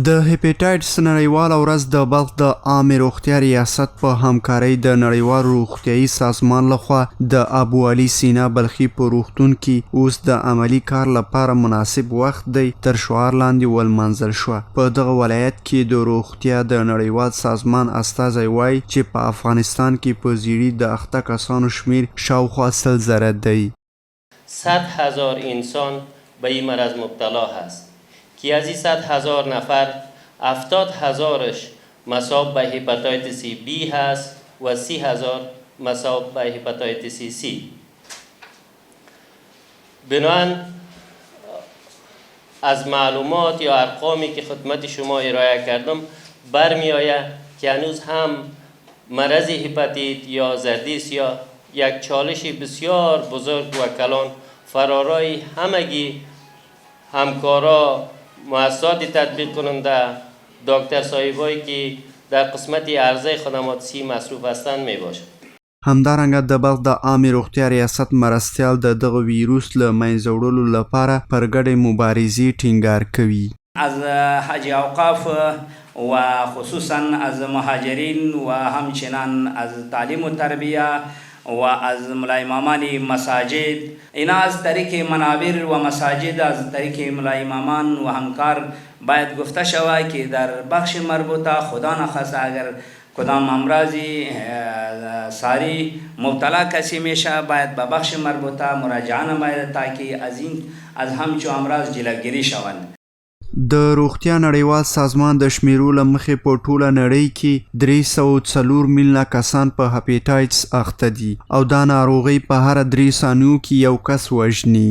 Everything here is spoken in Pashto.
د هیپاټایټس نړیواله ورځ د بلخ د عامې روغتیا ریاست په همکارۍ د نړیوال روغتیايي سازمان لخوا د ابوعلي سینا بلخي په روغتون کې اوس د عملي کار لپاره مناسب وخت دی تر شعار لاندې ولمانځل شوه. په دغه ولایت کې د روغتیا د نړیوال سازمان استازی وایي چې په افغانستان کې په زیړي د اخته کسانو شمیر شاوخوا 100,000 دی. 100,000 انسان به این مرض مبتلا هست که از این 100,000 نفر 70,000ش مصاب به هپاتیتس بی هست و 30,000 مصاب به هپاتیتس سی. بنابراین از معلومات یا ارقامی که خدمت شما ارائه کردم برمی آید که هنوز هم مرض هپاتیت یا زردیس یا یک چالش بسیار بزرگ و کلان فرارای همگی همکارا مؤسسات تطبیق کننده دکتر صاحبایی که در قسمت عرضه خدمات سی مصروف هستند می باشد. همدارنګه د بلخ د عامې روغتیا ریاست مرستیال د دغه ویروس له منځه وړلو لپاره پر ګډې مبارزې ټینګار کوي. از حج اوقاف و خصوصا از مهاجرین و همچنان از تعلیم و تربیه و از مولای امامان مساجد، اینا از طریق منابر و مساجد از طریق مولای امامان و همکار باید گفته شود که در بخش مربوطه خدا نخواسته اگر کدام امراضی ساری مبتلا کسی میشه باید به بخش مربوطه مراجعه نماید تاکه از همچو امراض جلوگیری شوند. د روغتیا نړیوال سازمان د شمیرو له مخې په ټوله نړۍ کې 304 میلیونه کسان په هپاټایټس اخته دي او دا ناروغي په هر 3 ثانیو کې یو کس وژني.